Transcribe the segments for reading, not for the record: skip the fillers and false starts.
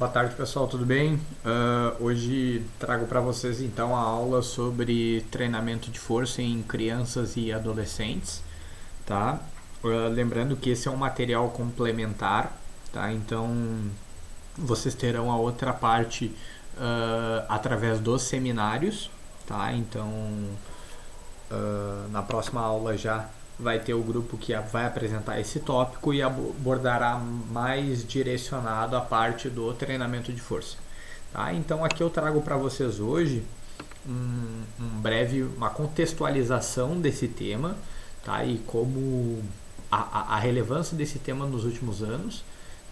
Boa tarde, pessoal, tudo bem? Hoje trago para vocês então a aula sobre treinamento de força em crianças e adolescentes, tá? Lembrando que esse é um material complementar, tá? Então vocês terão a outra parte através dos seminários, tá? Então na próxima aula já vai ter o grupo que vai apresentar esse tópico e abordará mais direcionado a parte do treinamento de força. Tá? Então aqui eu trago para vocês hoje uma contextualização desse tema, tá? E como a relevância desse tema nos últimos anos.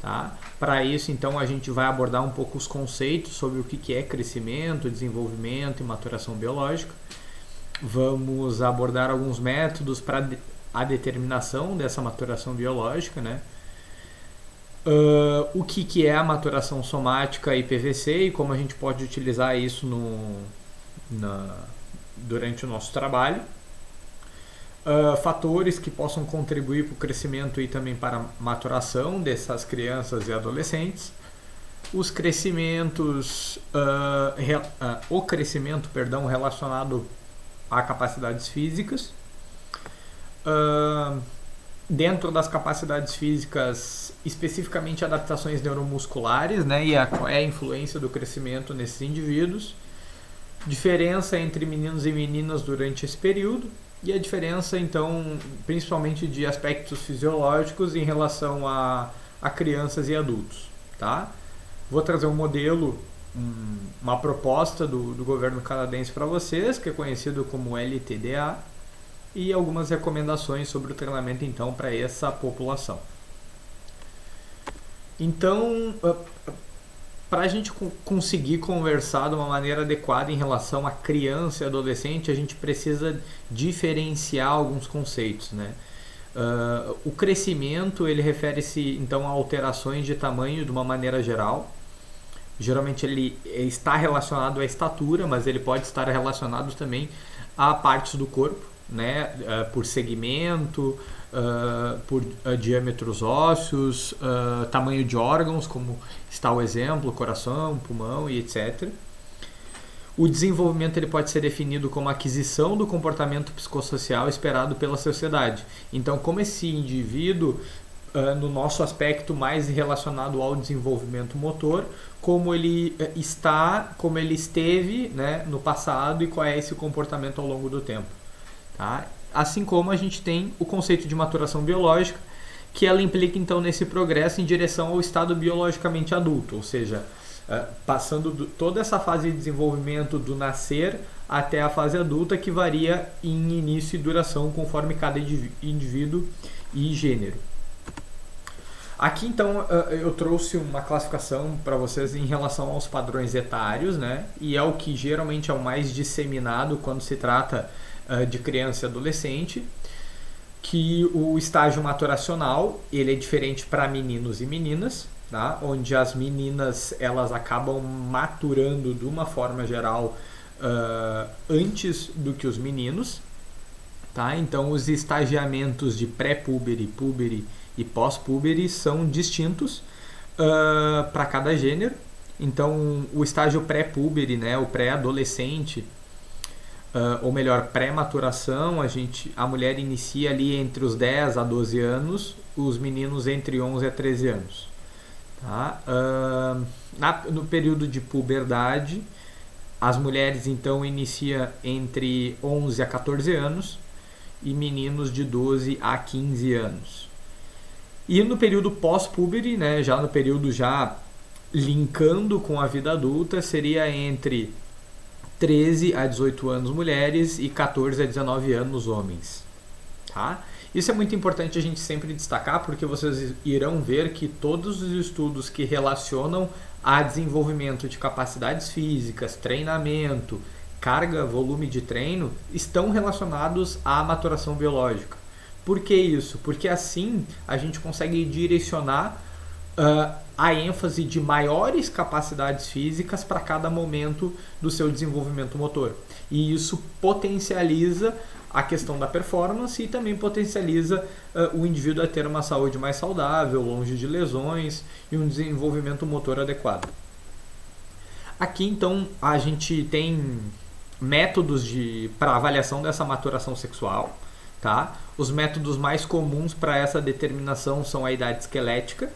Tá? Para isso, então, a gente vai abordar um pouco os conceitos sobre o que é crescimento, desenvolvimento e maturação biológica. Vamos abordar alguns métodos para a determinação dessa maturação biológica, né? O que é a maturação somática e PVC e como a gente pode utilizar isso durante o nosso trabalho. Fatores que possam contribuir para o crescimento e também para a maturação dessas crianças e adolescentes. Os crescimentos, o crescimento, relacionado a capacidades físicas. Dentro das capacidades físicas, especificamente adaptações neuromusculares, né, e qual é a influência do crescimento nesses indivíduos, diferença entre meninos e meninas durante esse período e a diferença, então, principalmente de aspectos fisiológicos em relação a crianças e adultos, tá? Vou trazer um modelo, uma proposta do governo canadense para vocês, que é conhecido como LTDA, e algumas recomendações sobre o treinamento então para essa população. Então, para a gente conseguir conversar de uma maneira adequada em relação a criança e adolescente, a gente precisa diferenciar alguns conceitos, né? O crescimento, ele refere-se então a alterações de tamanho de uma maneira geral. Geralmente ele está relacionado à estatura, mas ele pode estar relacionado também a partes do corpo, né? Por segmento, por diâmetros ósseos, tamanho de órgãos, como está o exemplo, coração, pulmão e etc. O desenvolvimento ele pode ser definido como a aquisição do comportamento psicossocial esperado pela sociedade. Então, como esse indivíduo, no nosso aspecto mais relacionado ao desenvolvimento motor, como ele está, como ele esteve, né, no passado e qual é esse comportamento ao longo do tempo. Tá? Assim como a gente tem o conceito de maturação biológica, que ela implica então nesse progresso em direção ao estado biologicamente adulto, ou seja, passando toda essa fase de desenvolvimento do nascer até a fase adulta, que varia em início e duração conforme cada indivíduo e gênero. Aqui então eu trouxe uma classificação para vocês em relação aos padrões etários, né? E é o que geralmente é o mais disseminado quando se trata de criança e adolescente, que o estágio maturacional ele é diferente para meninos e meninas, tá? Onde as meninas elas acabam maturando de uma forma geral antes do que os meninos, tá? Então os estagiamentos de pré-púbere, púbere e pós-púbere são distintos para cada gênero. Então o estágio pré-púbere, né, o pré-adolescente, ou melhor, pré-maturação, a mulher inicia ali entre os 10 a 12 anos, os meninos entre 11 a 13 anos. Tá? No período de puberdade, as mulheres então iniciam entre 11 a 14 anos e meninos de 12 a 15 anos. E no período pós-púbere, né, já no período já linkando com a vida adulta, seria entre 13 a 18 anos mulheres e 14 a 19 anos homens. Tá? Isso é muito importante a gente sempre destacar, porque vocês irão ver que todos os estudos que relacionam a desenvolvimento de capacidades físicas, treinamento, carga, volume de treino, estão relacionados à maturação biológica. Por que isso? Porque assim a gente consegue direcionar a ênfase de maiores capacidades físicas para cada momento do seu desenvolvimento motor. E isso potencializa a questão da performance e também potencializa o indivíduo a ter uma saúde mais saudável, longe de lesões e um desenvolvimento motor adequado. Aqui então a gente tem métodos para avaliação dessa maturação sexual. Tá? Os métodos mais comuns para essa determinação são a idade esquelética,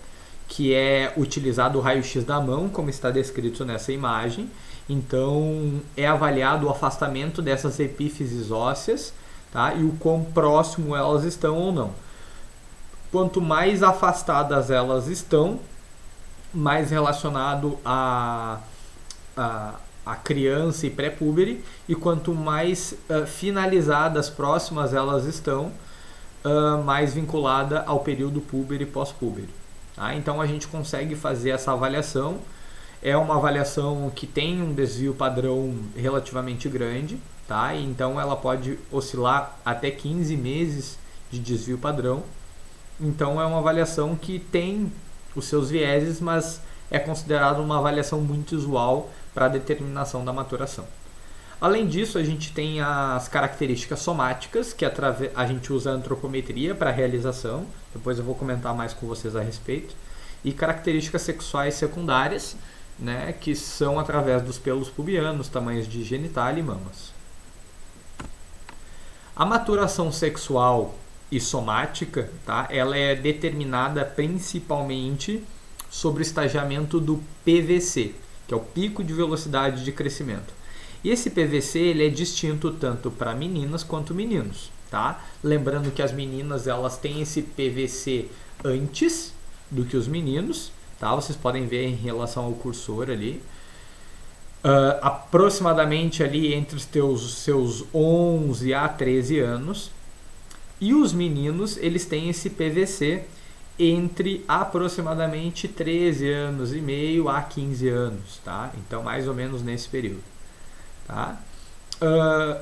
que é utilizado o raio-x da mão, como está descrito nessa imagem. Então, é avaliado o afastamento dessas epífises ósseas, tá? E o quão próximo elas estão ou não. Quanto mais afastadas elas estão, mais relacionado a criança e pré-púbere, e quanto mais finalizadas, próximas elas estão, mais vinculada ao período púbere e pós-púbere. Tá? Então a gente consegue fazer essa avaliação. É uma avaliação que tem um desvio padrão relativamente grande, tá? Então ela pode oscilar até 15 meses de desvio padrão. Então é uma avaliação que tem os seus vieses, mas é considerada uma avaliação muito usual para a determinação da maturação. Além disso, a gente tem as características somáticas, que a gente usa a antropometria para a realização, depois eu vou comentar mais com vocês a respeito, e características sexuais secundárias, né, que são através dos pelos pubianos, tamanhos de genital e mamas. A maturação sexual e somática, tá, ela é determinada principalmente sobre o estagiamento do PVC, que é o pico de velocidade de crescimento. E esse PVC ele é distinto tanto para meninas quanto meninos, tá? Lembrando que as meninas elas têm esse PVC antes do que os meninos, tá? Vocês podem ver em relação ao cursor ali. Aproximadamente ali entre os seus 11 a 13 anos. E os meninos eles têm esse PVC entre aproximadamente 13 anos e meio a 15 anos, tá? Então, mais ou menos nesse período, tá?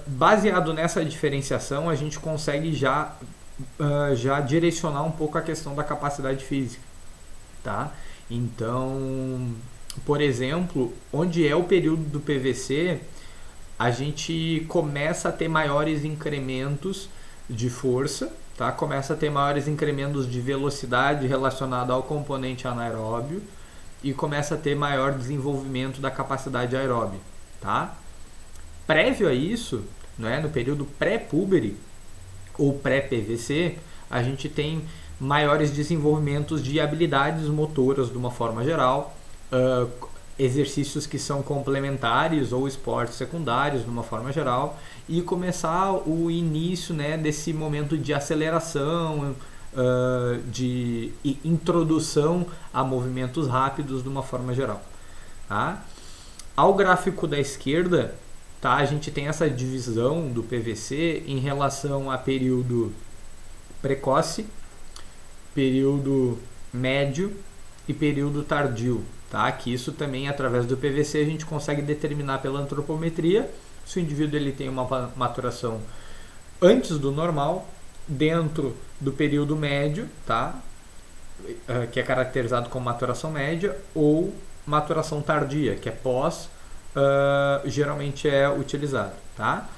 Baseado nessa diferenciação, a gente consegue já direcionar um pouco a questão da capacidade física, tá? Então, por exemplo, onde é o período do PVC, a gente começa a ter maiores incrementos de força, tá? Começa a ter maiores incrementos de velocidade relacionado ao componente anaeróbio e começa a ter maior desenvolvimento da capacidade aeróbia, tá? Prévio a isso, né, no período pré-púbere ou pré-PVC, a gente tem maiores desenvolvimentos de habilidades motoras de uma forma geral, exercícios que são complementares ou esportes secundários de uma forma geral, e começar o início, né, desse momento de aceleração, de introdução a movimentos rápidos de uma forma geral, tá? Ao gráfico da esquerda, tá, a gente tem essa divisão do PVC em relação a período precoce, período médio e período tardio, tá? Que isso também, através do PVC, a gente consegue determinar pela antropometria se o indivíduo ele tem uma maturação antes do normal, dentro do período médio, tá? Que é caracterizado como maturação média, ou maturação tardia, que é pós, geralmente é utilizado, tá?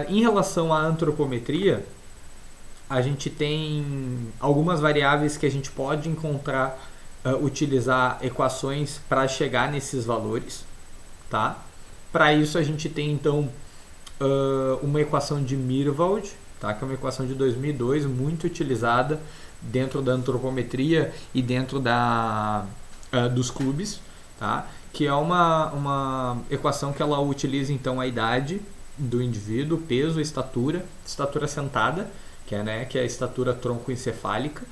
Em relação à antropometria, a gente tem algumas variáveis que a gente pode encontrar, utilizar equações para chegar nesses valores, tá? Para isso a gente tem então uma equação de Mirwald, tá? Que é uma equação de 2002 muito utilizada dentro da antropometria e dentro dos clubes, tá? Que é uma equação que ela utiliza então a idade do indivíduo, peso, estatura sentada, que é a estatura troncoencefálica,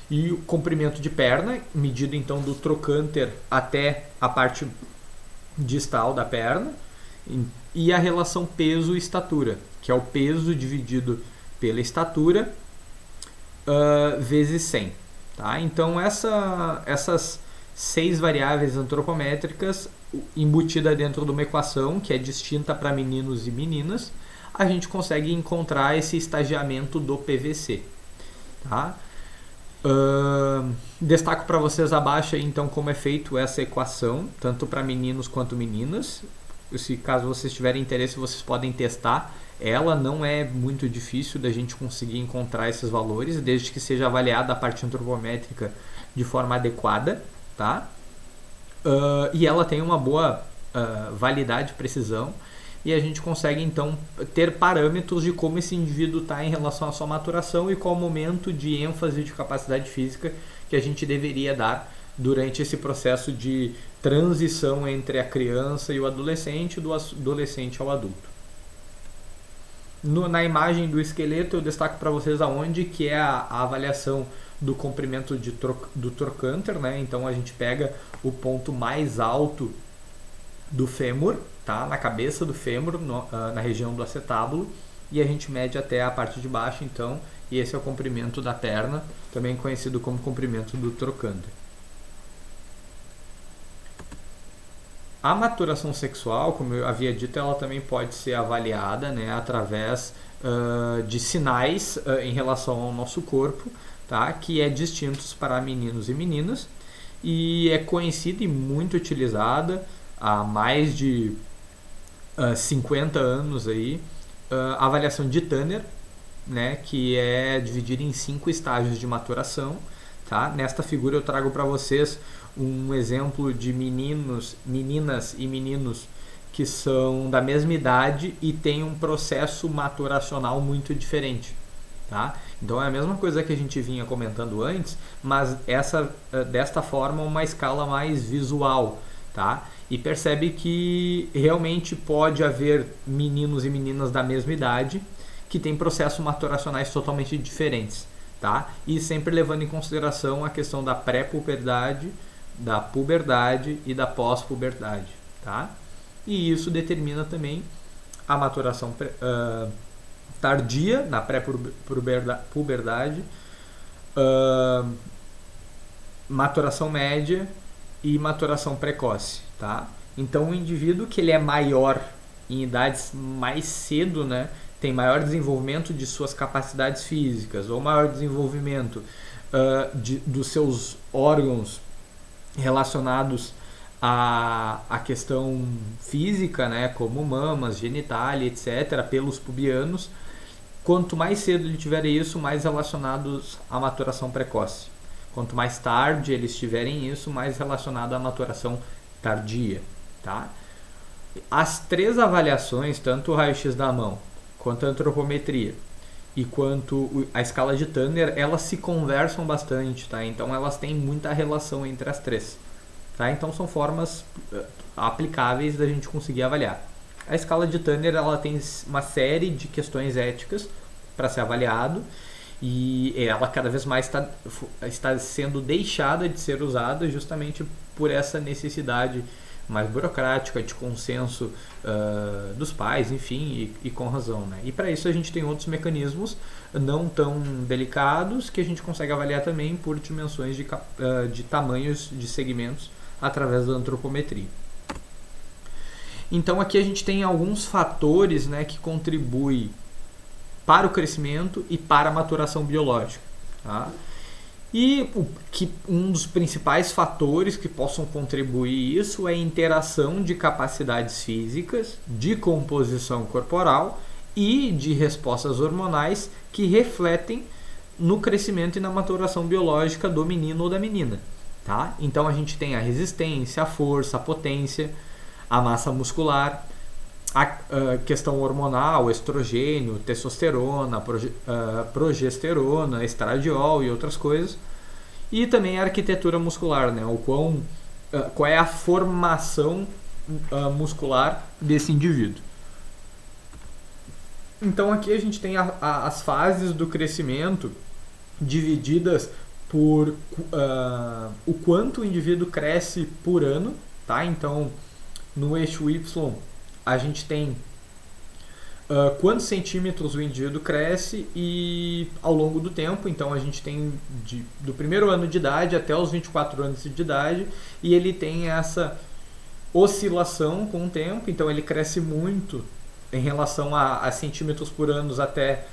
e o comprimento de perna, medido então do trocânter até a parte distal da perna, e a relação peso-estatura, que é o peso dividido pela estatura vezes 100. Tá? Então essas 6 variáveis antropométricas embutida dentro de uma equação que é distinta para meninos e meninas, a gente consegue encontrar esse estagiamento do PVC. Tá? Destaco para vocês abaixo aí, então, como é feito essa equação, tanto para meninos quanto meninas. Se caso vocês tiverem interesse, vocês podem testar ela não é muito difícil da gente conseguir encontrar esses valores, desde que seja avaliada a parte antropométrica de forma adequada, tá? E ela tem uma boa validade e precisão, e a gente consegue então ter parâmetros de como esse indivíduo está em relação à sua maturação e qual o momento de ênfase de capacidade física que a gente deveria dar durante esse processo de transição entre a criança e o adolescente, do adolescente ao adulto. Na imagem do esqueleto eu destaco para vocês aonde que é a avaliação do comprimento do trocânter, né? Então a gente pega o ponto mais alto do fêmur, tá? Na cabeça do fêmur, na região do acetábulo, e a gente mede até a parte de baixo, então, e esse é o comprimento da perna, também conhecido como comprimento do trocânter. A maturação sexual, como eu havia dito, ela também pode ser avaliada, né, através de sinais em relação ao nosso corpo, tá, que é distintos para meninos e meninas, e é conhecida e muito utilizada há mais de 50 anos aí, a avaliação de Tanner, né, que é dividida em 5 estágios de maturação. Tá? Nesta figura eu trago para vocês um exemplo de meninas e meninos que são da mesma idade e têm um processo maturacional muito diferente. Tá? Então é a mesma coisa que a gente vinha comentando antes, mas desta forma uma escala mais visual. Tá? E percebe que realmente pode haver meninos e meninas da mesma idade que têm processos maturacionais totalmente diferentes. Tá? E sempre levando em consideração a questão da pré-puberdade, da puberdade e da pós-puberdade. Tá? E isso determina também a maturação tardia, na pré-puberdade, maturação média e maturação precoce. Tá? Então o indivíduo que ele é maior em idades mais cedo, né, tem maior desenvolvimento de suas capacidades físicas ou maior desenvolvimento dos seus órgãos relacionados à questão física, né, como mamas, genitália, etc., pelos pubianos. Quanto mais cedo ele tiver isso, mais relacionados à maturação precoce. Quanto mais tarde eles tiverem isso, mais relacionado à maturação tardia. Tá? As 3 avaliações, tanto o raio-x da mão, quanto a antropometria e quanto a escala de Tanner, elas se conversam bastante, tá? Então elas têm muita relação entre as 3, tá? Então são formas aplicáveis da gente conseguir avaliar. A escala de Tanner, ela tem uma série de questões éticas para ser avaliado, e ela cada vez mais está sendo deixada de ser usada justamente por essa necessidade mais burocrática, de consenso dos pais, enfim, e com razão. Né? E para isso a gente tem outros mecanismos não tão delicados que a gente consegue avaliar também por dimensões de tamanhos de segmentos através da antropometria. Então aqui a gente tem alguns fatores, né, que contribuem para o crescimento e para a maturação biológica. Tá? E um dos principais fatores que possam contribuir isso é a interação de capacidades físicas, de composição corporal e de respostas hormonais que refletem no crescimento e na maturação biológica do menino ou da menina. Tá? Então a gente tem a resistência, a força, a potência, a massa muscular, a questão hormonal, estrogênio, testosterona, progesterona, estradiol e outras coisas. E também a arquitetura muscular, né? Qual é a formação muscular desse indivíduo. Então aqui a gente tem as fases do crescimento divididas por o quanto o indivíduo cresce por ano. Tá? Então no eixo Y a gente tem quantos centímetros o indivíduo cresce e ao longo do tempo. Então a gente tem do primeiro ano de idade até os 24 anos de idade, e ele tem essa oscilação com o tempo. Então ele cresce muito em relação a centímetros por ano até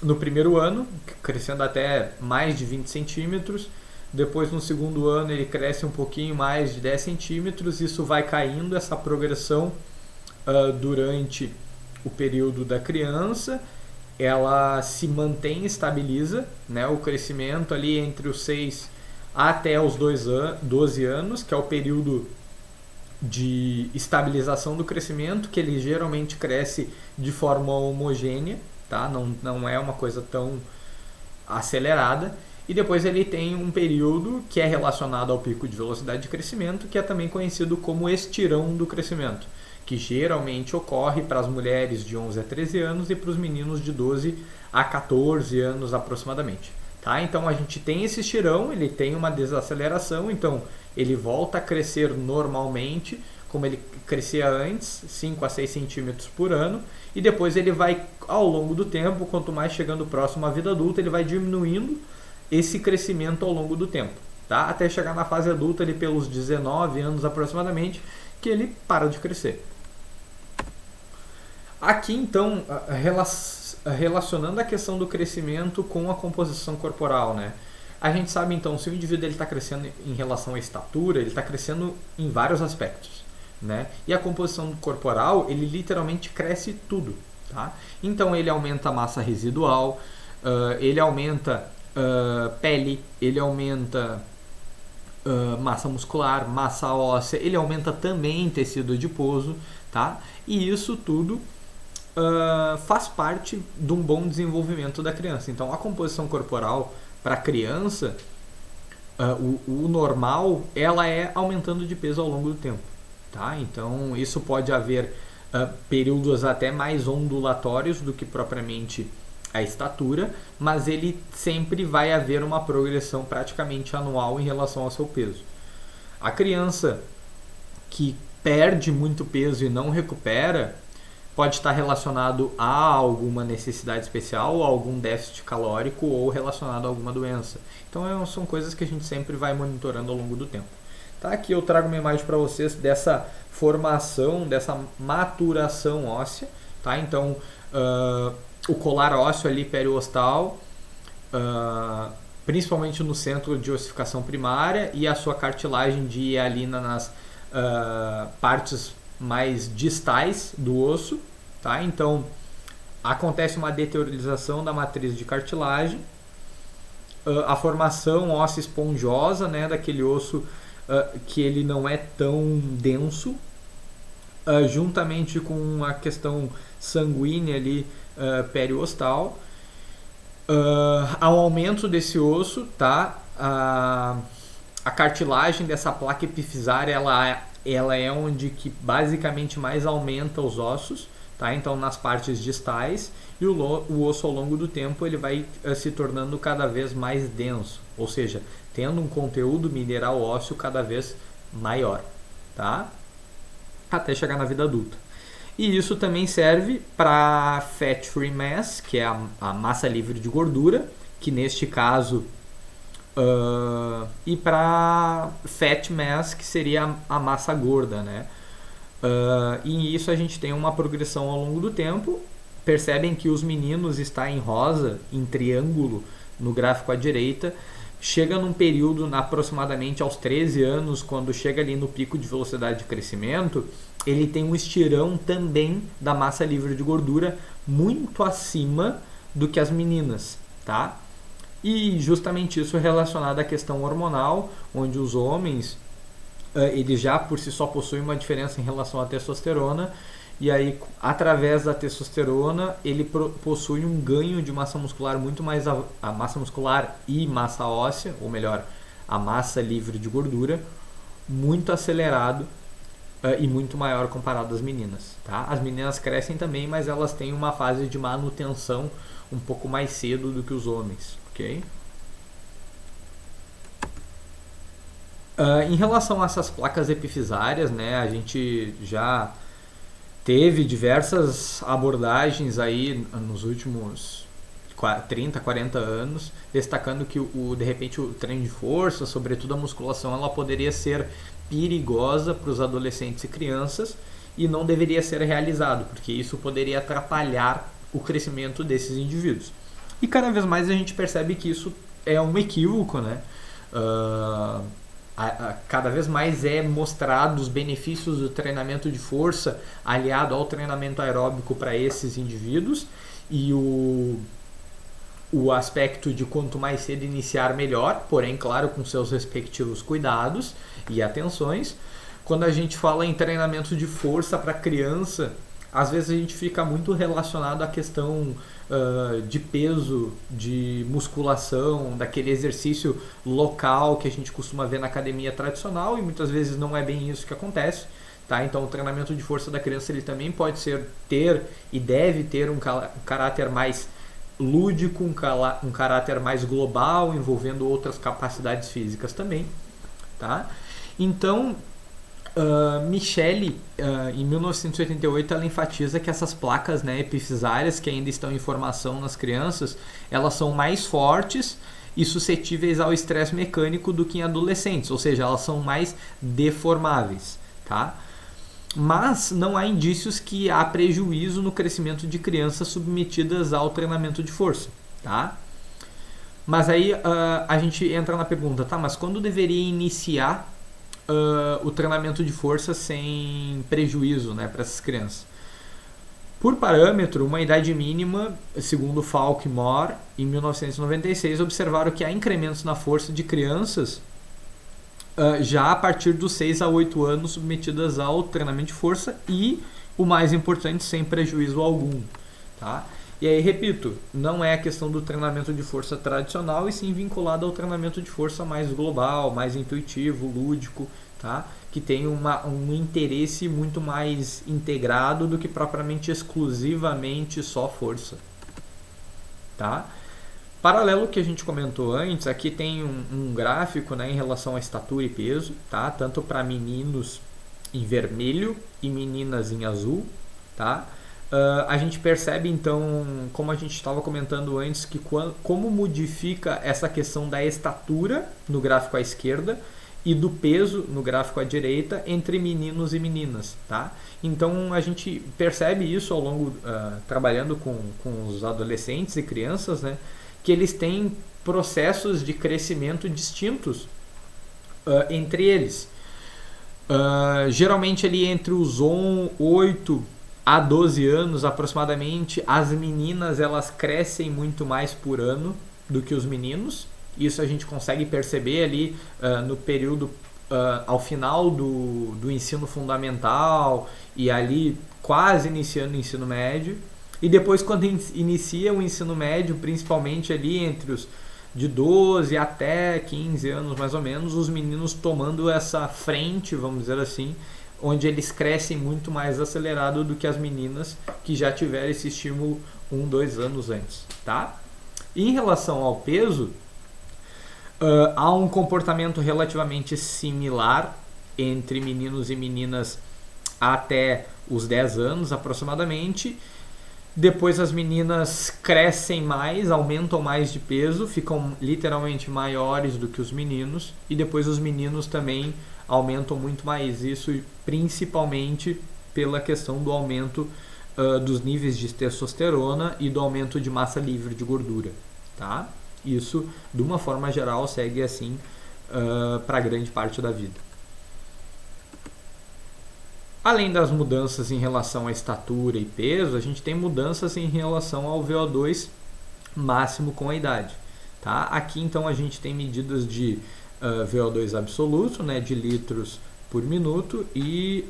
no primeiro ano, crescendo até mais de 20 centímetros. Depois no segundo ano ele cresce um pouquinho mais de 10 centímetros. Isso vai caindo, essa progressão durante o período da criança, ela se mantém, estabiliza, né? O crescimento ali entre os 6 até os 12 anos, que é o período de estabilização do crescimento, que ele geralmente cresce de forma homogênea, tá? Não é uma coisa tão acelerada. E depois ele tem um período que é relacionado ao pico de velocidade de crescimento, que é também conhecido como estirão do crescimento, que geralmente ocorre para as mulheres de 11 a 13 anos e para os meninos de 12 a 14 anos aproximadamente. Tá? Então a gente tem esse estirão, ele tem uma desaceleração, então ele volta a crescer normalmente, como ele crescia antes, 5 a 6 centímetros por ano, e depois ele vai, ao longo do tempo, quanto mais chegando próximo à vida adulta, ele vai diminuindo esse crescimento ao longo do tempo, tá? Até chegar na fase adulta, ali pelos 19 anos aproximadamente, que ele para de crescer. Aqui então, relacionando a questão do crescimento com a composição corporal, né? A gente sabe então, se o indivíduo está crescendo em relação à estatura, ele está crescendo em vários aspectos, né? E a composição corporal, ele literalmente cresce tudo, tá? Então ele aumenta a massa residual, ele aumenta pele, ele aumenta massa muscular, massa óssea, ele aumenta também tecido adiposo, tá? E isso tudo faz parte de um bom desenvolvimento da criança. Então a composição corporal para a criança, o normal, ela é aumentando de peso ao longo do tempo, tá? Então isso pode haver períodos até mais ondulatórios do que propriamente a estatura, mas ele sempre vai haver uma progressão praticamente anual em relação ao seu peso. A criança que perde muito peso e não recupera pode estar relacionado a alguma necessidade especial, a algum déficit calórico ou relacionado a alguma doença. Então são coisas que a gente sempre vai monitorando ao longo do tempo. Tá? Aqui eu trago uma imagem para vocês dessa formação, dessa maturação óssea. Tá? Então o colar ósseo ali periostal, principalmente no centro de ossificação primária, e a sua cartilagem de hialina nas partes mais distais do osso, tá? Então acontece uma deteriorização da matriz de cartilagem, a formação óssea esponjosa, né, daquele osso que ele não é tão denso, juntamente com a questão sanguínea ali periostal, há um aumento desse osso, tá? A cartilagem dessa placa epifisária, ela é onde que basicamente mais aumenta os ossos, tá? Então nas partes distais, e o osso ao longo do tempo ele vai se tornando cada vez mais denso, ou seja, tendo um conteúdo mineral ósseo cada vez maior, tá? Até chegar na vida adulta. E isso também serve para fat free mass, que é a massa livre de gordura, que neste caso e para fat mass, que seria a massa gorda, né? E isso a gente tem uma progressão ao longo do tempo. Percebem que os meninos está em rosa, em triângulo, no gráfico à direita. Chega num período aproximadamente aos 13 anos, quando chega ali no pico de velocidade de crescimento, ele tem um estirão também da massa livre de gordura muito acima do que as meninas, tá? E justamente isso é relacionado à questão hormonal, onde os homens, eles já por si só possuem uma diferença em relação à testosterona, e aí através da testosterona ele possui um ganho de massa muscular muito mais, a massa muscular e massa óssea, ou melhor, a massa livre de gordura, muito acelerado e muito maior comparado às meninas, tá? As meninas crescem também, mas elas têm uma fase de manutenção um pouco mais cedo do que os homens, ok? Em relação a essas placas epifisárias, né, a gente já teve diversas abordagens aí nos últimos 30, 40 anos, destacando que de repente o treino de força, sobretudo a musculação, ela poderia ser perigosa para os adolescentes e crianças e não deveria ser realizado, porque isso poderia atrapalhar o crescimento desses indivíduos. E cada vez mais a gente percebe que isso é um equívoco, né? cada vez mais é mostrado os benefícios do treinamento de força aliado ao treinamento aeróbico para esses indivíduos, e o aspecto de quanto mais cedo iniciar melhor, porém claro com seus respectivos cuidados e atenções. Quando a gente fala em treinamento de força para criança, às vezes a gente fica muito relacionado à questão de peso, de musculação, daquele exercício local que a gente costuma ver na academia tradicional, e muitas vezes não é bem isso que acontece. Tá? Então o treinamento de força da criança ele também pode ter e deve ter um caráter mais lúdico, um caráter mais global, envolvendo outras capacidades físicas também. Tá? Então, Michele, em 1988, ela enfatiza que essas placas, né, epifisárias que ainda estão em formação nas crianças, elas são mais fortes e suscetíveis ao estresse mecânico do que em adolescentes, ou seja, elas são mais deformáveis, tá? Mas não há indícios que há prejuízo no crescimento de crianças submetidas ao treinamento de força, tá? Mas aí a gente entra na pergunta, tá? Mas quando deveria iniciar o treinamento de força sem prejuízo, né, para essas crianças? Por parâmetro, uma idade mínima, segundo Falk e Moore, em 1996, observaram que há incrementos na força de crianças já a partir dos 6 a 8 anos submetidas ao treinamento de força e, o mais importante, sem prejuízo algum. Tá? E aí, repito, não é a questão do treinamento de força tradicional, e sim vinculado ao treinamento de força mais global, mais intuitivo, lúdico, tá? Que tem um interesse muito mais integrado do que propriamente exclusivamente só força. Tá? Paralelo ao que a gente comentou antes, aqui tem um gráfico, né, em relação à estatura e peso, tá? Tanto para meninos em vermelho e meninas em azul. Tá? A gente percebe então, como a gente estava comentando antes, que como modifica essa questão da estatura no gráfico à esquerda e do peso no gráfico à direita entre meninos e meninas. Tá? Então a gente percebe isso ao longo, trabalhando com os adolescentes e crianças, né, que eles têm processos de crescimento distintos entre eles. Geralmente ali entre os 8 a 12 anos aproximadamente, as meninas elas crescem muito mais por ano do que os meninos. Isso a gente consegue perceber ali no período ao final do ensino fundamental e ali quase iniciando o ensino médio. E depois, quando inicia o ensino médio, principalmente ali entre os de 12 até 15 anos mais ou menos, os meninos tomando essa frente, vamos dizer assim, onde eles crescem muito mais acelerado do que as meninas que já tiveram esse estímulo 2 anos antes. Tá? Em relação ao peso, há um comportamento relativamente similar entre meninos e meninas até os 10 anos aproximadamente. Depois as meninas crescem mais, aumentam mais de peso, ficam literalmente maiores do que os meninos, e depois os meninos também aumentam muito mais, isso principalmente pela questão do aumento dos níveis de testosterona e do aumento de massa livre de gordura. Tá? Isso, de uma forma geral, segue assim para grande parte da vida. Além das mudanças em relação à estatura e peso, a gente tem mudanças em relação ao VO2 máximo com a idade. Tá? Aqui então a gente tem medidas de VO2 absoluto, né, de litros por minuto, e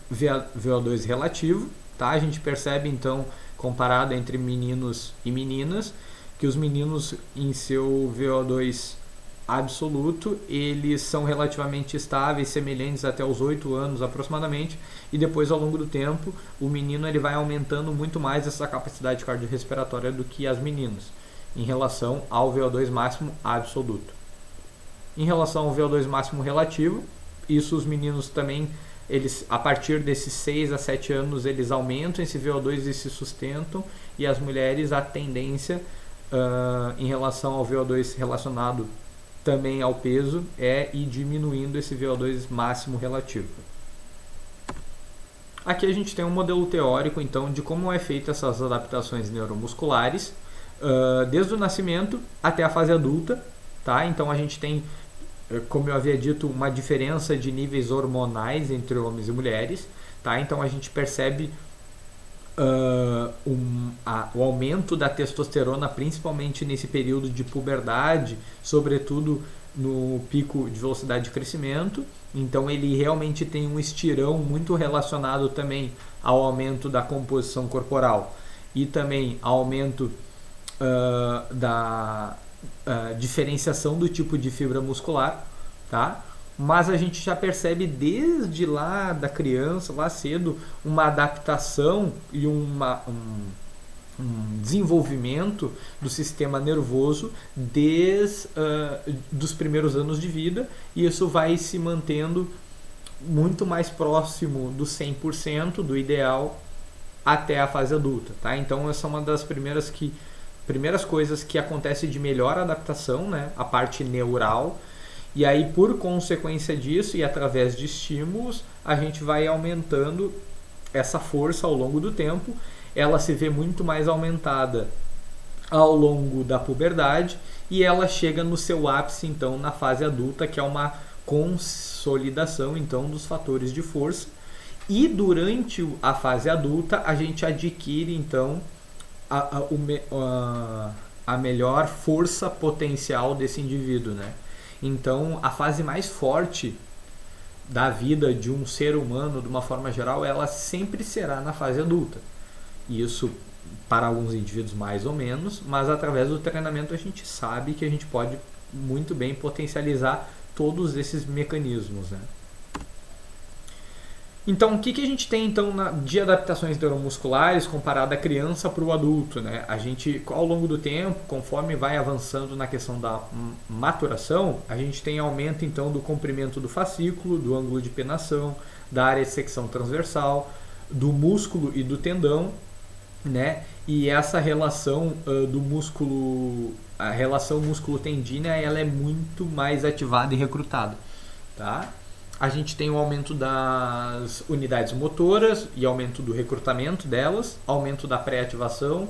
VO2 relativo. Tá? A gente percebe então, comparado entre meninos e meninas, que os meninos em seu VO2 absoluto, eles são relativamente estáveis, semelhantes até os 8 anos aproximadamente, e depois ao longo do tempo o menino ele vai aumentando muito mais essa capacidade cardiorrespiratória do que as meninas, em relação ao VO2 máximo absoluto. Em relação ao VO2 máximo relativo, isso os meninos também, eles a partir desses 6 a 7 anos eles aumentam esse VO2 e se sustentam, e as mulheres a tendência em relação ao VO2 relacionado também ao peso é ir diminuindo esse VO2 máximo relativo. Aqui a gente tem um modelo teórico então de como é feita essas adaptações neuromusculares desde o nascimento até a fase adulta, tá? Então a gente tem como eu havia dito, uma diferença de níveis hormonais entre homens e mulheres, tá? Então a gente percebe o aumento da testosterona, principalmente nesse período de puberdade, sobretudo no pico de velocidade de crescimento. Então ele realmente tem um estirão muito relacionado também ao aumento da composição corporal e também ao aumento da diferenciação do tipo de fibra muscular, tá? Mas a gente já percebe desde lá da criança, lá cedo, uma adaptação e um desenvolvimento do sistema nervoso desde dos primeiros anos de vida, e isso vai se mantendo muito mais próximo do 100% do ideal até a fase adulta, tá? Então essa é uma das primeiras coisas que acontece de melhor adaptação, né? A parte neural. E aí, por consequência disso e através de estímulos, a gente vai aumentando essa força ao longo do tempo. Ela se vê muito mais aumentada ao longo da puberdade e ela chega no seu ápice, então, na fase adulta, que é uma consolidação, então, dos fatores de força. E durante a fase adulta, a gente adquire, então, a melhor força potencial desse indivíduo, né? Então, a fase mais forte da vida de um ser humano, de uma forma geral, ela sempre será na fase adulta. Isso para alguns indivíduos mais ou menos, mas através do treinamento a gente sabe que a gente pode muito bem potencializar todos esses mecanismos, né? Então, o que a gente tem então de adaptações neuromusculares comparado à criança para o adulto, né? A gente, ao longo do tempo, conforme vai avançando na questão da maturação, a gente tem aumento então do comprimento do fascículo, do ângulo de penação, da área de secção transversal, do músculo e do tendão, né? E essa relação do músculo, a relação músculo-tendina, ela é muito mais ativada e recrutada, tá? A gente tem o aumento das unidades motoras e aumento do recrutamento delas, aumento da pré-ativação,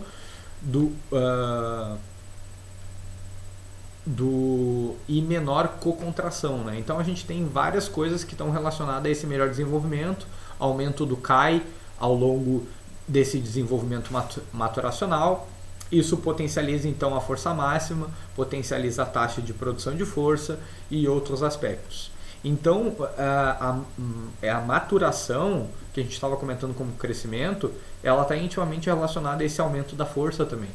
e menor cocontração, né? Então a gente tem várias coisas que estão relacionadas a esse melhor desenvolvimento, aumento do CAI ao longo desse desenvolvimento maturacional. Isso potencializa então a força máxima, potencializa a taxa de produção de força e outros aspectos. Então, a maturação, que a gente estava comentando como crescimento, ela está intimamente relacionada a esse aumento da força também.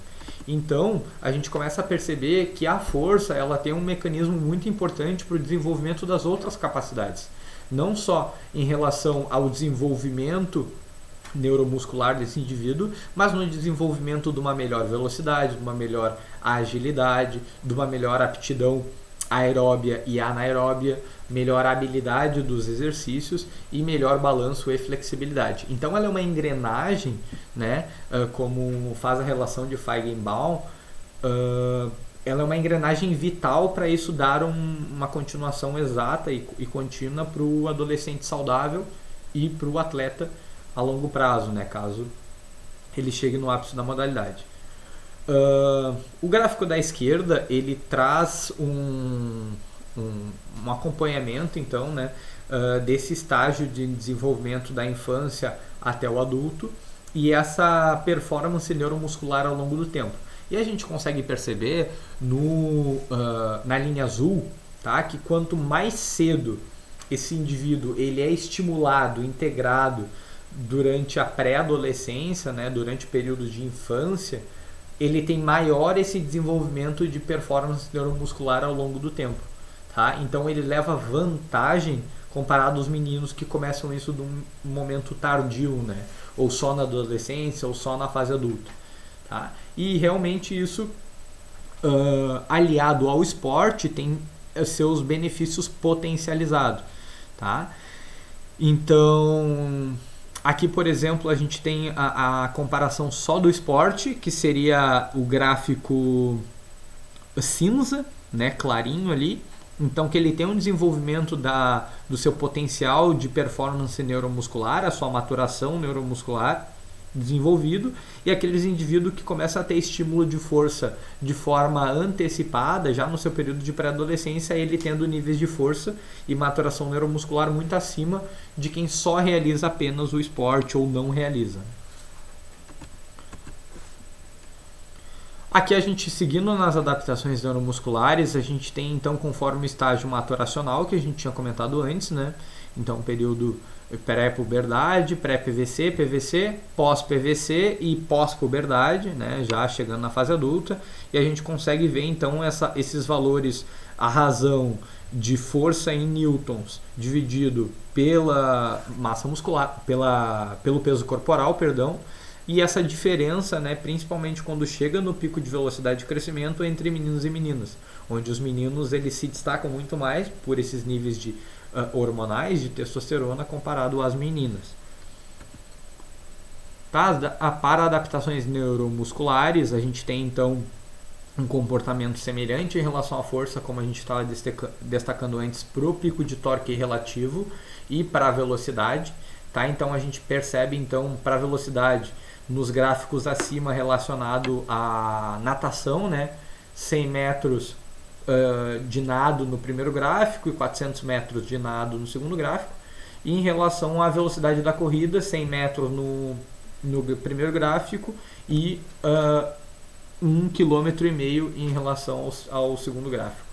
Então, a gente começa a perceber que a força ela tem um mecanismo muito importante para o desenvolvimento das outras capacidades. Não só em relação ao desenvolvimento neuromuscular desse indivíduo, mas no desenvolvimento de uma melhor velocidade, de uma melhor agilidade, de uma melhor aptidão aeróbia e anaeróbia, melhor habilidade dos exercícios e melhor balanço e flexibilidade. Então ela é uma engrenagem, né, como faz a relação de Feigenbaum, ela é uma engrenagem vital para isso dar uma continuação exata e contínua para o adolescente saudável e para o atleta a longo prazo, né, caso ele chegue no ápice da modalidade. O gráfico da esquerda ele traz um acompanhamento então, né, desse estágio de desenvolvimento da infância até o adulto e essa performance neuromuscular ao longo do tempo. E a gente consegue perceber na linha azul, tá, que quanto mais cedo esse indivíduo ele é estimulado, integrado durante a pré-adolescência, né, durante o período de infância, ele tem maior esse desenvolvimento de performance neuromuscular ao longo do tempo, tá? Então ele leva vantagem comparado aos meninos que começam isso de um momento tardio, né? Ou só na adolescência ou só na fase adulta, tá? E realmente isso aliado ao esporte tem seus benefícios potencializados, tá? Então aqui, por exemplo, a gente tem a comparação só do esporte, que seria o gráfico cinza, né, clarinho ali. Então, que ele tem um desenvolvimento do seu potencial de performance neuromuscular, a sua maturação neuromuscular. desenvolvido, e aqueles indivíduos que começam a ter estímulo de força de forma antecipada, já no seu período de pré-adolescência, ele tendo níveis de força e maturação neuromuscular muito acima de quem só realiza apenas o esporte ou não realiza. Aqui a gente, seguindo nas adaptações neuromusculares, a gente tem então, conforme o estágio maturacional que a gente tinha comentado antes, né? Então, período pré-puberdade, pré-PVC, PVC, pós-PVC e pós-puberdade, né? Já chegando na fase adulta, e a gente consegue ver então esses valores, a razão de força em newtons dividido pela massa muscular, pelo peso corporal, perdão, e essa diferença, né, principalmente quando chega no pico de velocidade de crescimento entre meninos e meninas, onde os meninos eles se destacam muito mais por esses níveis de hormonais de testosterona comparado às meninas. Tá? Para adaptações neuromusculares, a gente tem então um comportamento semelhante em relação à força, como a gente estava destacando antes, para o pico de torque relativo e para a velocidade. Tá? Então a gente percebe então para a velocidade nos gráficos acima relacionado à natação, né? 100 metros de nado no primeiro gráfico e 400 metros de nado no segundo gráfico. E em relação à velocidade da corrida, 100 metros no primeiro gráfico e 1,5 km em relação ao segundo gráfico.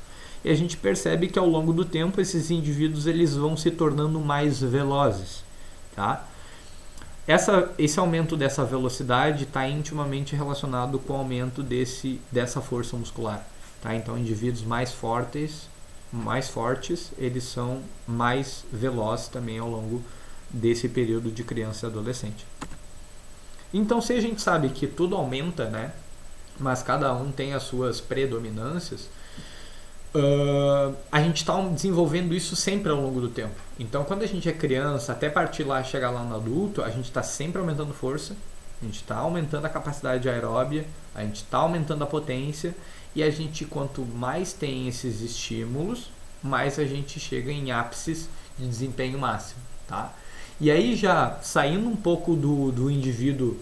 E a gente percebe que ao longo do tempo esses indivíduos eles vão se tornando mais velozes. Tá? Esse aumento dessa velocidade está intimamente relacionado com o aumento dessa força muscular. Tá? Então, indivíduos mais fortes, eles são mais velozes também ao longo desse período de criança e adolescente. Então, se a gente sabe que tudo aumenta, né? Mas cada um tem as suas predominâncias, a gente está desenvolvendo isso sempre ao longo do tempo. Então, quando a gente é criança, até partir lá, chegar lá no adulto, a gente está sempre aumentando força, a gente está aumentando a capacidade aeróbia, a gente está aumentando a potência, e a gente, quanto mais tem esses estímulos, mais a gente chega em ápices de desempenho máximo. Tá? E aí, já saindo um pouco do indivíduo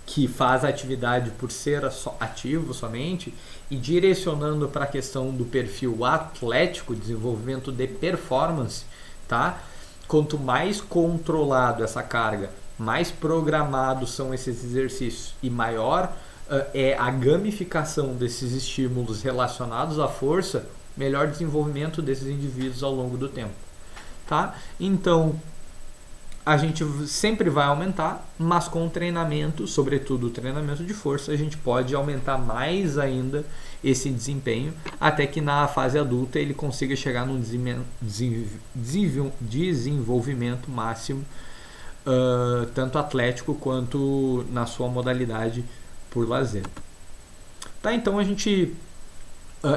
que faz a atividade por ser ativo somente e direcionando para a questão do perfil atlético, desenvolvimento de performance, tá? Quanto mais controlado essa carga, mais programados são esses exercícios e maior é a gamificação desses estímulos relacionados à força, melhor desenvolvimento desses indivíduos ao longo do tempo, tá? Então, a gente sempre vai aumentar, mas com o treinamento, sobretudo o treinamento de força, a gente pode aumentar mais ainda esse desempenho, até que na fase adulta ele consiga chegar num desenvolvimento máximo, tanto atlético quanto na sua modalidade por lazer. Tá, então a gente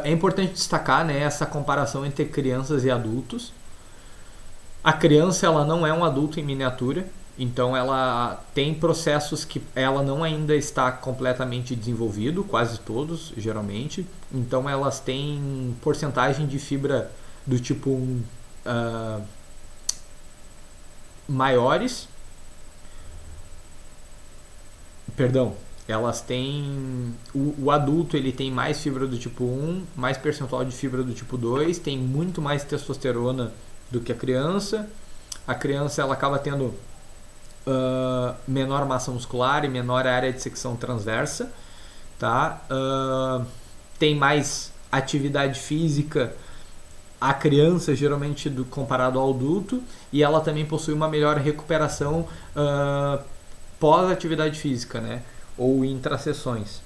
é importante destacar, né, essa comparação entre crianças e adultos. A criança ela não é um adulto em miniatura, então ela tem processos que ela não ainda está completamente desenvolvido, quase todos, geralmente. Então elas têm porcentagem de fibra do tipo 1 maiores. Perdão, elas têm... O adulto ele tem mais fibra do tipo 1, mais percentual de fibra do tipo 2, tem muito mais testosterona do que a criança. A criança ela acaba tendo menor massa muscular e menor área de secção transversa, tá? Tem mais atividade física a criança geralmente comparado ao adulto, e ela também possui uma melhor recuperação pós atividade física, né? Ou intrasessões.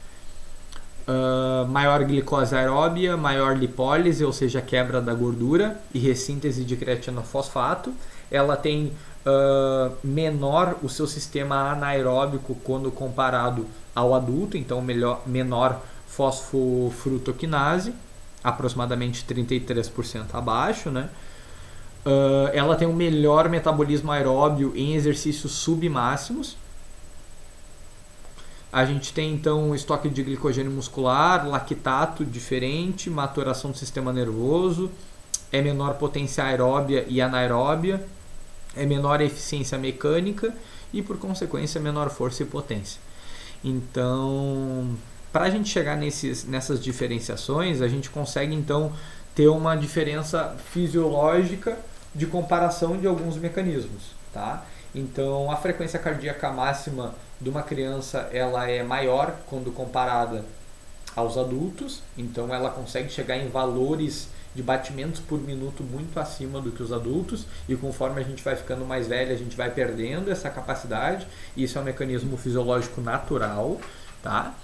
Maior glicose aeróbia, maior lipólise, ou seja, quebra da gordura e ressíntese de creatinofosfato. Ela tem menor o seu sistema anaeróbico quando comparado ao adulto, então menor fosfofrutoquinase, aproximadamente 33% abaixo, né? Ela tem um melhor metabolismo aeróbio em exercícios submáximos. A gente tem então estoque de glicogênio muscular, lactato diferente, maturação do sistema nervoso, é menor potência aeróbia e anaeróbia, é menor eficiência mecânica e, por consequência, menor força e potência. Então, para a gente chegar nessas diferenciações, a gente consegue então ter uma diferença fisiológica de comparação de alguns mecanismos, tá? Então, a frequência cardíaca máxima de uma criança ela é maior quando comparada aos adultos, então ela consegue chegar em valores de batimentos por minuto muito acima do que os adultos, e conforme a gente vai ficando mais velho, a gente vai perdendo essa capacidade, e isso é um mecanismo fisiológico natural, tá?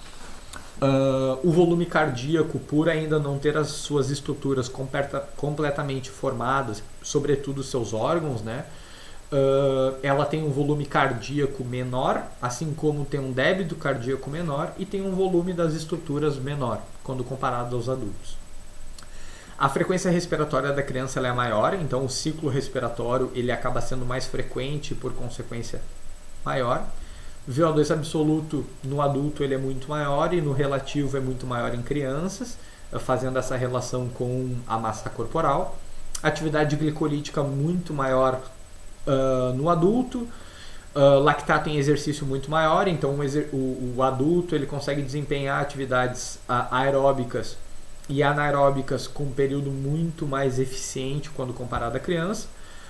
O volume cardíaco, por ainda não ter as suas estruturas completamente formadas, sobretudo seus órgãos, né? Ela tem um volume cardíaco menor, assim como tem um débito cardíaco menor e tem um volume das estruturas menor, quando comparado aos adultos. A frequência respiratória da criança ela é maior, então o ciclo respiratório ele acaba sendo mais frequente e, por consequência, maior. VO2 absoluto no adulto ele é muito maior e no relativo é muito maior em crianças, fazendo essa relação com a massa corporal. Atividade glicolítica muito maior no adulto. Lactato em exercício muito maior, então o adulto ele consegue desempenhar atividades aeróbicas e anaeróbicas com um período muito mais eficiente quando comparado à criança.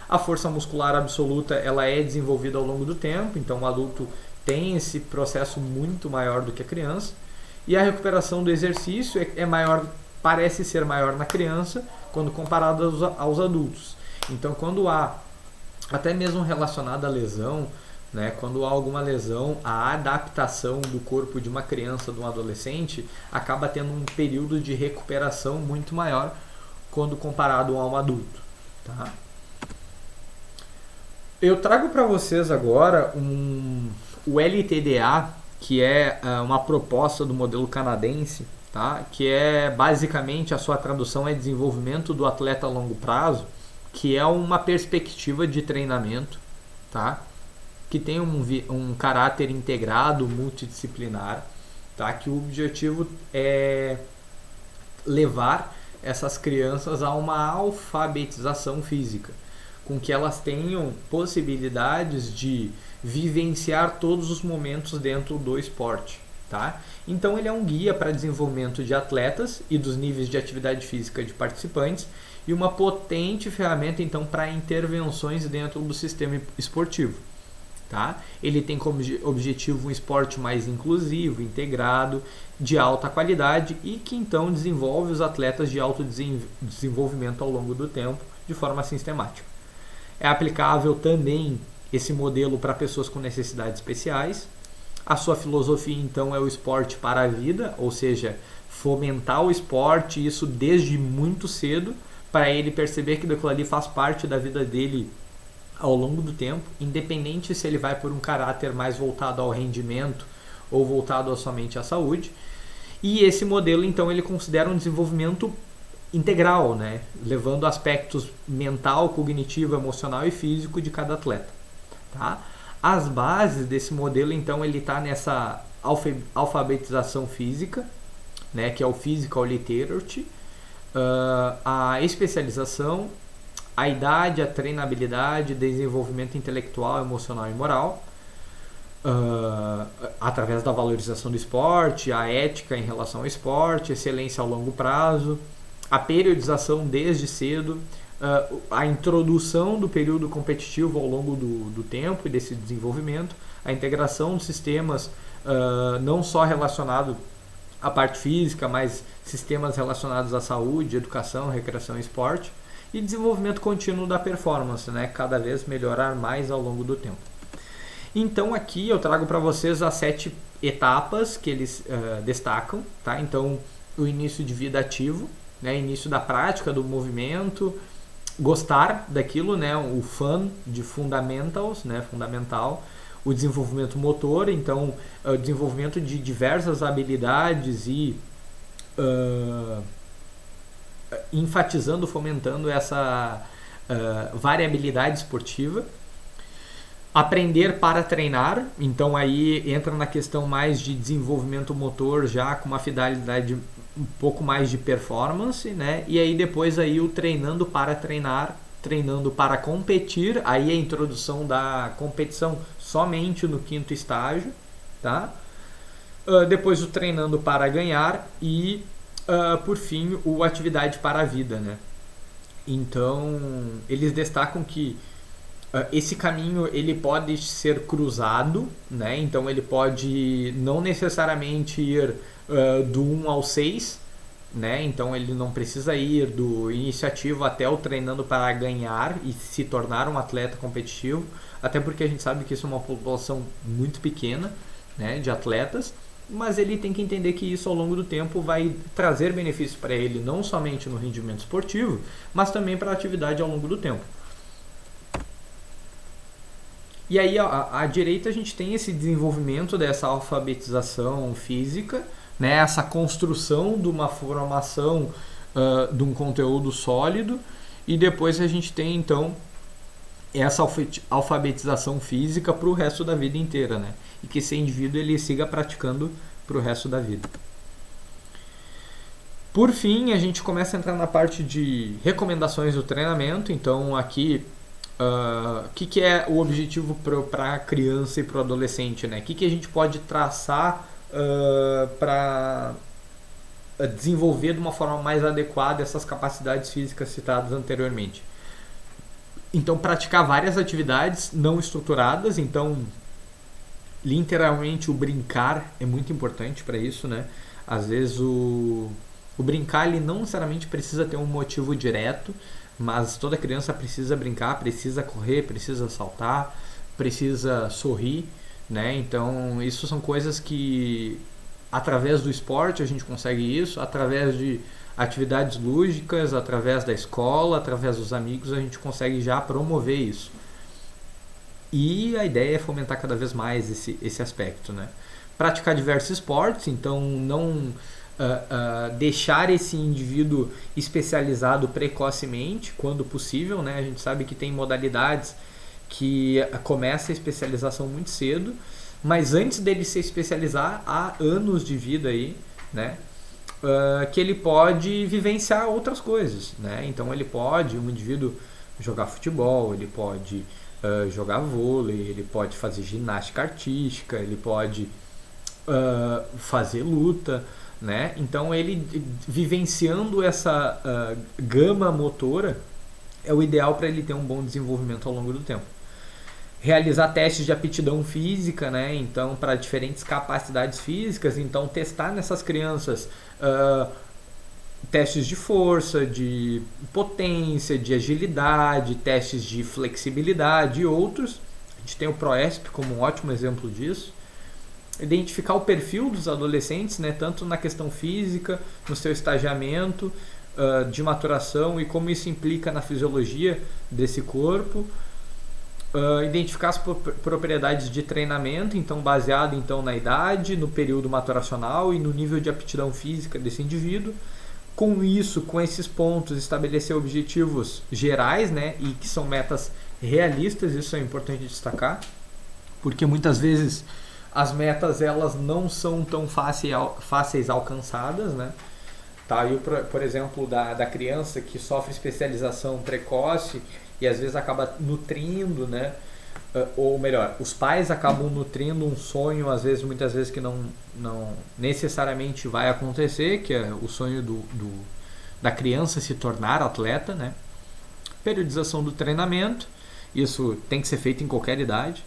A força muscular absoluta ela é desenvolvida ao longo do tempo, então o adulto tem esse processo muito maior do que a criança. E a recuperação do exercício é maior, parece ser maior na criança quando comparado aos adultos. Então, quando há, até mesmo relacionado à lesão, né, quando há alguma lesão, a adaptação do corpo de uma criança, de um adolescente, acaba tendo um período de recuperação muito maior quando comparado a um adulto. Tá? Eu trago para vocês agora o LTDA, que é uma proposta do modelo canadense, tá? Que é basicamente a sua tradução é desenvolvimento do atleta a longo prazo, que é uma perspectiva de treinamento, tá? Que tem um caráter integrado, multidisciplinar, tá? Que o objetivo é levar essas crianças a uma alfabetização física, com que elas tenham possibilidades de vivenciar todos os momentos dentro do esporte, tá? Então ele é um guia para desenvolvimento de atletas e dos níveis de atividade física de participantes e uma potente ferramenta então para intervenções dentro do sistema esportivo, tá? Ele tem como objetivo um esporte mais inclusivo, integrado, de alta qualidade e que então desenvolve os atletas de alto desenvolvimento ao longo do tempo de forma sistemática. É aplicável também esse modelo para pessoas com necessidades especiais. A sua filosofia, então, é o esporte para a vida, ou seja, fomentar o esporte, isso desde muito cedo, para ele perceber que aquilo ali faz parte da vida dele ao longo do tempo, independente se ele vai por um caráter mais voltado ao rendimento ou voltado somente à saúde. E esse modelo, então, ele considera um desenvolvimento integral, né? Levando aspectos mental, cognitivo, emocional e físico de cada atleta. Tá? As bases desse modelo, então, ele está nessa alfabetização física, né? Que é o Physical Literacy, a especialização, a idade, a treinabilidade, desenvolvimento intelectual, emocional e moral, através da valorização do esporte, a ética em relação ao esporte, excelência ao longo prazo, a periodização desde cedo, a introdução do período competitivo ao longo do tempo e desse desenvolvimento, a integração de sistemas não só relacionados à parte física, mas sistemas relacionados à saúde, educação, recreação e esporte, e desenvolvimento contínuo da performance, né? Cada vez melhorar mais ao longo do tempo. Então aqui eu trago para vocês as 7 etapas que eles destacam, tá? Então o início de vida ativo, né? Início da prática do movimento, gostar daquilo, né? O fun de fundamentals, né? Fundamental. O desenvolvimento motor, então o desenvolvimento de diversas habilidades e enfatizando, fomentando essa variabilidade esportiva. Aprender para treinar, então aí entra na questão mais de desenvolvimento motor já com uma finalidade um pouco mais de performance, né? E aí depois aí o treinando para treinar, treinando para competir, aí a introdução da competição somente no quinto estágio, tá? Depois o treinando para ganhar e, por fim, o atividade para a vida, né? Então, eles destacam que esse caminho ele pode ser cruzado, né? Então ele pode não necessariamente ir do 1 ao 6, né? Então ele não precisa ir do iniciativo até o treinando para ganhar e se tornar um atleta competitivo, até porque a gente sabe que isso é uma população muito pequena, né, de atletas, mas ele tem que entender que isso ao longo do tempo vai trazer benefícios para ele, não somente no rendimento esportivo, mas também para a atividade ao longo do tempo. E aí à direita a gente tem esse desenvolvimento dessa alfabetização física, né, essa construção de uma formação de um conteúdo sólido, e depois a gente tem então essa alfabetização física para o resto da vida inteira, né, e que esse indivíduo ele siga praticando para o resto da vida. Por fim, a gente começa a entrar na parte de recomendações do treinamento. Então aqui o que é o objetivo para a criança e para o adolescente, né? O que a gente pode traçar para desenvolver de uma forma mais adequada essas capacidades físicas citadas anteriormente? Então, praticar várias atividades não estruturadas. Então, literalmente, o brincar é muito importante para isso, né? Às vezes, o brincar ele não necessariamente precisa ter um motivo direto, mas toda criança precisa brincar, precisa correr, precisa saltar, precisa sorrir, né? Então, isso são coisas que, através do esporte, a gente consegue isso, através de atividades lúdicas, através da escola, através dos amigos, a gente consegue já promover isso. E a ideia é fomentar cada vez mais esse aspecto, né? Praticar diversos esportes, então não deixar esse indivíduo especializado precocemente, quando possível, né? A gente sabe que tem modalidades que começa a especialização muito cedo, mas antes dele se especializar, há anos de vida aí, né? Que ele pode vivenciar outras coisas, né? Então ele pode, um indivíduo, jogar futebol, ele pode jogar vôlei, ele pode fazer ginástica artística, ele pode fazer luta, né? Então ele vivenciando essa gama motora é o ideal para ele ter um bom desenvolvimento ao longo do tempo. Realizar testes de aptidão física, né? Então para diferentes capacidades físicas, então testar nessas crianças testes de força, de potência, de agilidade, testes de flexibilidade e outros. A gente tem o ProESP como um ótimo exemplo disso. Identificar o perfil dos adolescentes, né, tanto na questão física, no seu estagiamento de maturação e como isso implica na fisiologia desse corpo. Identificar as propriedades de treinamento, então baseado então na idade, no período maturacional e no nível de aptidão física desse indivíduo. Com isso, com esses pontos, estabelecer objetivos gerais, né, e que são metas realistas. Isso é importante destacar, porque muitas vezes as metas elas não são tão fáceis alcançadas, né? Tá aí, por exemplo, da criança que sofre especialização precoce e às vezes acaba nutrindo, né? Ou melhor, os pais acabam nutrindo um sonho, muitas vezes que não necessariamente vai acontecer, que é o sonho da criança se tornar atleta, né? Periodização do treinamento, isso tem que ser feito em qualquer idade.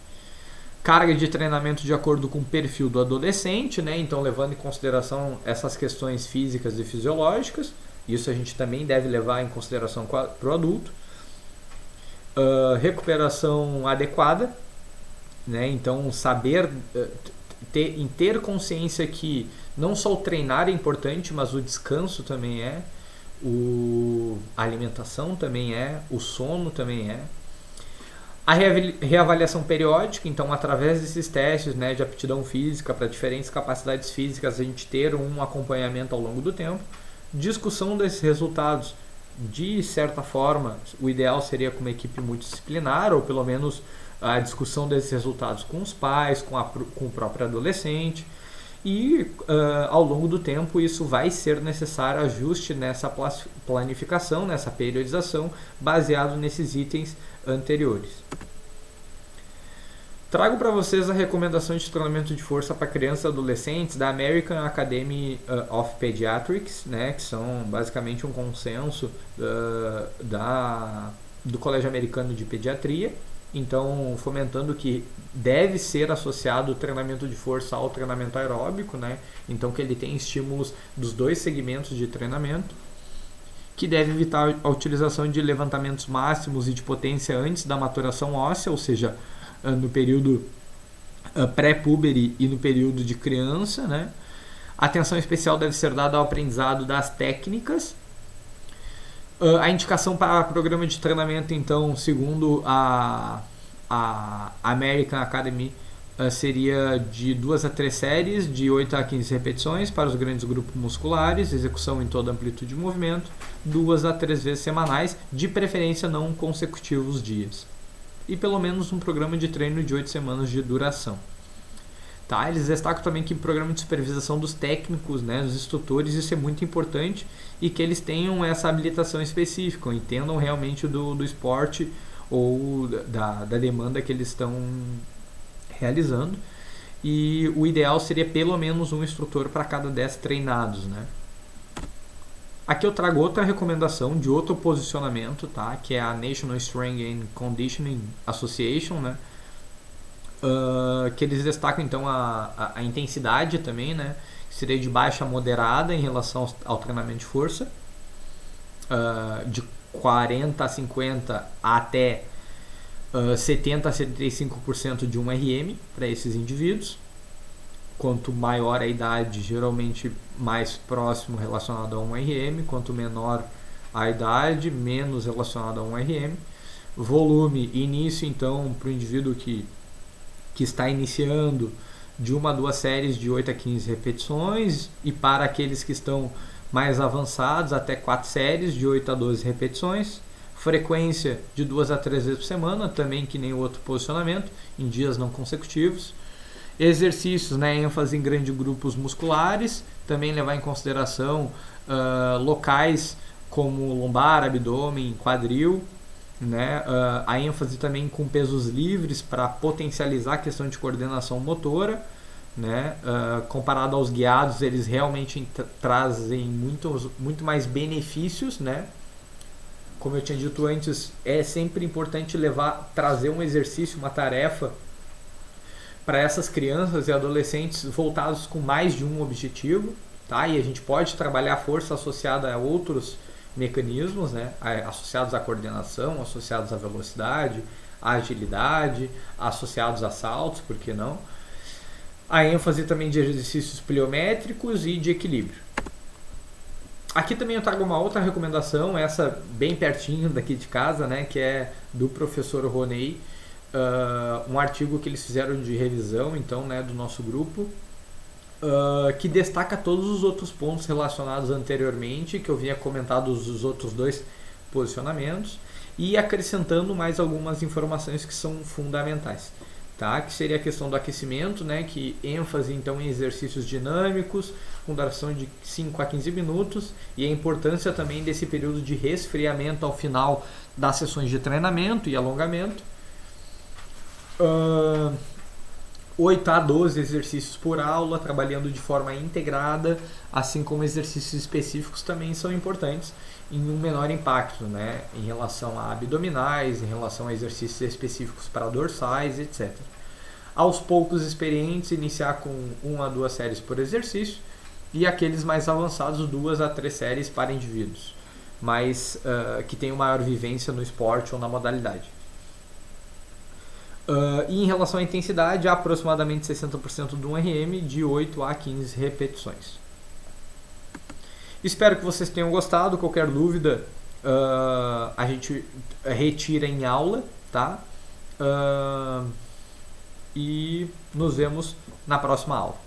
Carga de treinamento de acordo com o perfil do adolescente, né? Então levando em consideração essas questões físicas e fisiológicas, isso a gente também deve levar em consideração para o adulto. Recuperação adequada, né? Então saber ter consciência que não só o treinar é importante, mas o descanso também é, a alimentação também é, o sono também é. A reavaliação periódica, então através desses testes, né, de aptidão física para diferentes capacidades físicas, a gente ter um acompanhamento ao longo do tempo. Discussão desses resultados, de certa forma, o ideal seria com uma equipe multidisciplinar, ou pelo menos a discussão desses resultados com os pais, com o próprio adolescente. e ao longo do tempo isso vai ser necessário ajuste nessa planificação, nessa periodização, baseado nesses itens anteriores. Trago para vocês a recomendação de treinamento de força para crianças e adolescentes da American Academy of Pediatrics, né, que são basicamente um consenso do Colégio Americano de Pediatria, então fomentando que deve ser associado o treinamento de força ao treinamento aeróbico, né, então que ele tem estímulos dos dois segmentos de treinamento, que deve evitar a utilização de levantamentos máximos e de potência antes da maturação óssea, ou seja, no período pré-púbere e no período de criança, né? Atenção especial deve ser dada ao aprendizado das técnicas. A indicação para programa de treinamento, então, segundo a American Academy, seria de 2 a 3 séries, de 8 a 15 repetições para os grandes grupos musculares, execução em toda a amplitude de movimento, 2 a 3 vezes semanais, de preferência não consecutivos dias. E pelo menos um programa de treino de 8 semanas de duração. Tá? Eles destacam também que o programa de supervisação dos técnicos, né, dos instrutores, isso é muito importante e que eles tenham essa habilitação específica, entendam realmente do esporte ou da demanda que eles estão realizando. E o ideal seria pelo menos um instrutor para cada 10 treinados, né? Aqui eu trago outra recomendação de outro posicionamento, tá? Que é a National Strength and Conditioning Association, né? Que eles destacam então a intensidade também, né? Que seria de baixa a moderada em relação ao treinamento de força, de 40 a 50 até 70 a 75% de 1 RM para esses indivíduos. Quanto maior a idade, geralmente mais próximo relacionado a 1 RM, quanto menor a idade, menos relacionado a 1 RM. Volume, início então para o indivíduo que está iniciando, de 1 a 2 séries de 8 a 15 repetições, e para aqueles que estão mais avançados, até 4 séries de 8 a 12 repetições. Frequência de 2 a 3 vezes por semana, também que nem o outro posicionamento, em dias não consecutivos. Exercícios, né, ênfase em grandes grupos musculares, também levar em consideração locais como lombar, abdômen, quadril, né, a ênfase também com pesos livres para potencializar a questão de coordenação motora, né, comparado aos guiados, eles realmente trazem muito mais benefícios, né. Como eu tinha dito antes, é sempre importante trazer um exercício, uma tarefa para essas crianças e adolescentes voltados com mais de um objetivo, tá? E a gente pode trabalhar a força associada a outros mecanismos, né? Associados à coordenação, associados à velocidade, à agilidade, associados a saltos, por que não? A ênfase também de exercícios pliométricos e de equilíbrio. Aqui também eu trago uma outra recomendação, essa bem pertinho daqui de casa, né? Que é do professor Roney, um artigo que eles fizeram de revisão, então, né, do nosso grupo, que destaca todos os outros pontos relacionados anteriormente, que eu vinha comentado os outros dois posicionamentos, e acrescentando mais algumas informações que são fundamentais, tá? Que seria a questão do aquecimento, né, que ênfase então em exercícios dinâmicos, com duração de 5 a 15 minutos, e a importância também desse período de resfriamento ao final das sessões de treinamento e alongamento. 8 a 12 exercícios por aula, trabalhando de forma integrada, assim como exercícios específicos também são importantes em um menor impacto, né, em relação a abdominais, em relação a exercícios específicos para dorsais, etc. Aos poucos experientes, iniciar com 1 a 2 séries por exercício, e aqueles mais avançados, 2 a 3 séries para indivíduos, mas que tenham maior vivência no esporte ou na modalidade. E em relação à intensidade, aproximadamente 60% do 1RM, de 8 a 15 repetições. Espero que vocês tenham gostado. Qualquer dúvida, a gente retira em aula, tá? E nos vemos na próxima aula.